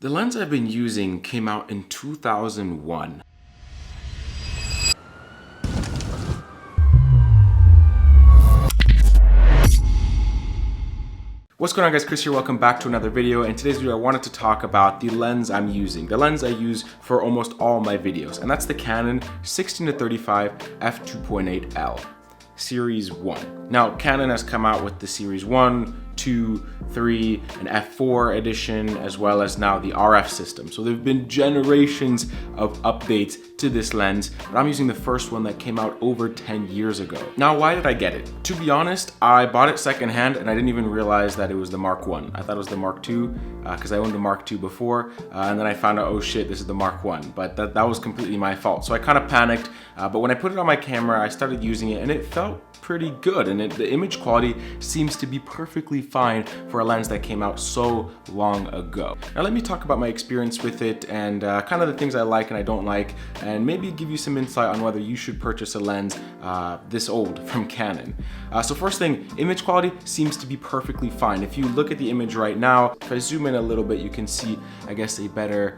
The lens I've been using came out in 2001. What's going on, guys? Chris here. Welcome back to another video. In today's video I wanted to talk about the lens I'm using, the lens I use for almost all my videos, and that's the Canon 16-35 f2.8L Series 1. Now Canon has come out with the Series 1, 2, 3, and f4 edition, as well as now the RF system. So there have been generations of updates to this lens, but I'm using the first one that came out over 10 years ago. Now, why did I get it? To be honest, I bought it secondhand and I didn't even realize that it was the Mark 1. I thought it was the Mark 2 because I owned the Mark 2 before, and then I found out, oh shit, this is the Mark 1. But that was completely my fault. So I kind of panicked, but when I put it on my camera, I started using it and it felt pretty good, and the image quality seems to be perfectly fine for a lens that came out so long ago. Now let me talk about my experience with it and kind of the things I like and I don't like, and maybe give you some insight on whether you should purchase a lens this old from Canon. So first thing, image quality seems to be perfectly fine. If you look at the image right now, if I zoom in a little bit, you can see, I guess, a better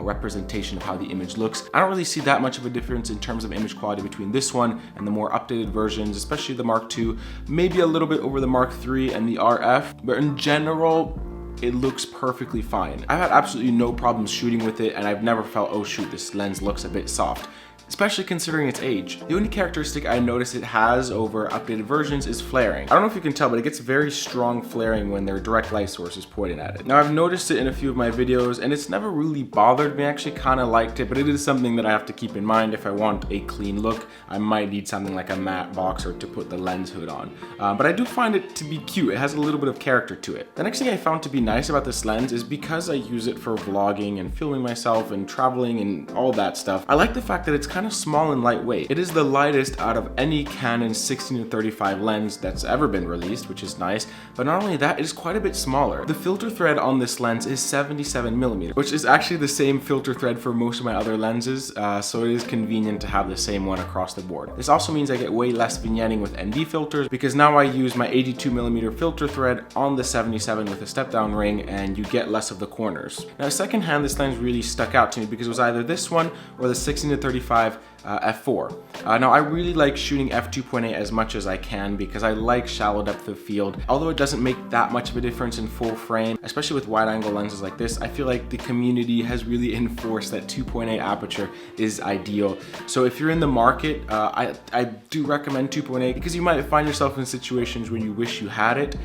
representation of how the image looks. I don't really see that much of a difference in terms of image quality between this one and the more updated versions, especially the Mark II, maybe a little bit over the Mark III and the RF, but in general, it looks perfectly fine. I've had absolutely no problems shooting with it, and I've never felt, oh shoot, this lens looks a bit soft, especially considering its age. The only characteristic I notice it has over updated versions is flaring. I don't know if you can tell, but it gets very strong flaring when their direct light source is pointed at it. Now, I've noticed it in a few of my videos and it's never really bothered me. I actually kind of liked it, but it is something that I have to keep in mind. If I want a clean look, I might need something like a matte box or to put the lens hood on. But I do find it to be cute. It has a little bit of character to it. The next thing I found to be nice about this lens is because I use it for vlogging and filming myself and traveling and all that stuff, I like the fact that it's kind of small and lightweight. It is the lightest out of any Canon 16-35 lens that's ever been released, which is nice, but not only that, it is quite a bit smaller. The filter thread on this lens is 77mm, which is actually the same filter thread for most of my other lenses, so it is convenient to have the same one across the board. This also means I get way less vignetting with ND filters, because now I use my 82mm filter thread on the 77 with a step down ring, and you get less of the corners. Now secondhand, this lens really stuck out to me because it was either this one or the 16-35 f4. Now I really like shooting f2.8 as much as I can because I like shallow depth of field. Although it doesn't make that much of a difference in full frame, especially with wide angle lenses like this, I feel like the community has really enforced that 2.8 aperture is ideal. So if you're in the market, I do recommend 2.8 because you might find yourself in situations when you wish you had it.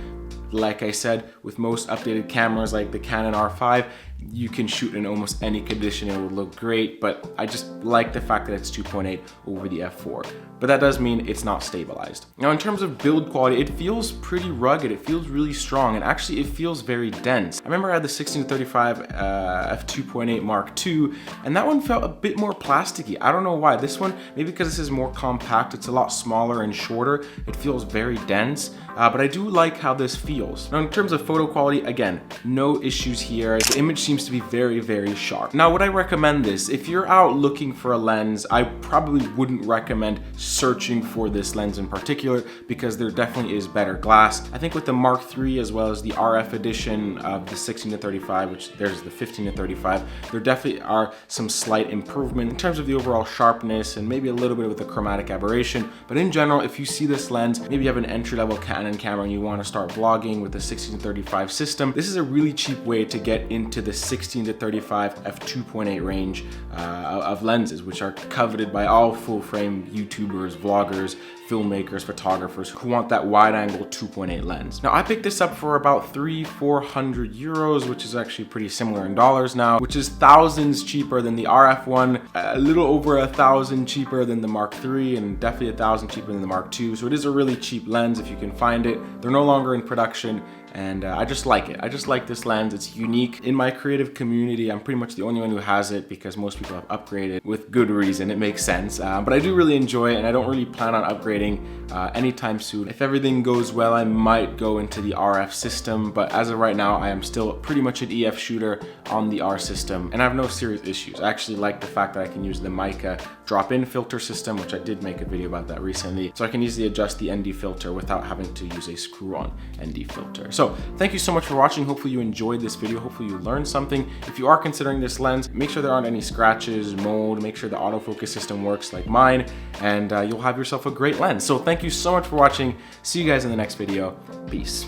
Like I said, with most updated cameras like the Canon R5, you can shoot in almost any condition, it will look great, but I just like the fact that it's 2.8 over the f4. But that does mean it's not stabilized. Now in terms of build quality, it feels pretty rugged, it feels really strong, and actually it feels very dense. I remember I had the 16-35 f2.8 Mark II, and that one felt a bit more plasticky. I don't know why. This one, maybe because this is more compact, it's a lot smaller and shorter, it feels very dense, but I do like how this feels. Now in terms of photo quality, again, no issues here. The image seems to be very, very sharp. Now, would I recommend this? If you're out looking for a lens, I probably wouldn't recommend searching for this lens in particular because there definitely is better glass. I think with the Mark III as well as the RF edition of the 16-35, which there's the 15-35, there definitely are some slight improvement in terms of the overall sharpness and maybe a little bit with the chromatic aberration. But in general, if you see this lens, maybe you have an entry-level Canon camera and you want to start vlogging with the 16-35 system, this is a really cheap way to get into the 16-35 f2.8 range of lenses, which are coveted by all full-frame YouTubers, vloggers, filmmakers, photographers who want that wide-angle 2.8 lens. Now I picked this up for about 300-400 euros, which is actually pretty similar in dollars now, which is thousands cheaper than the RF one, a little over 1,000 cheaper than the Mark III, and definitely 1,000 cheaper than the Mark II. So it is a really cheap lens if you can find it. They're no longer in production, and I just like it. I just like this lens. It's unique. In my creative community, I'm pretty much the only one who has it because most people have upgraded with good reason. It makes sense, but I do really enjoy it, and I don't really plan on upgrading anytime soon. If everything goes well, I might go into the RF system, but as of right now, I am still pretty much an EF shooter on the R system, and I have no serious issues. I actually like the fact that I can use the mica drop-in filter system, which I did make a video about that recently. So I can easily adjust the ND filter without having to use a screw-on ND filter. So thank you so much for watching. Hopefully you enjoyed this video. Hopefully you learned something. If you are considering this lens, make sure there aren't any scratches, mold, make sure the autofocus system works like mine, and you'll have yourself a great lens. So thank you so much for watching. See you guys in the next video. Peace.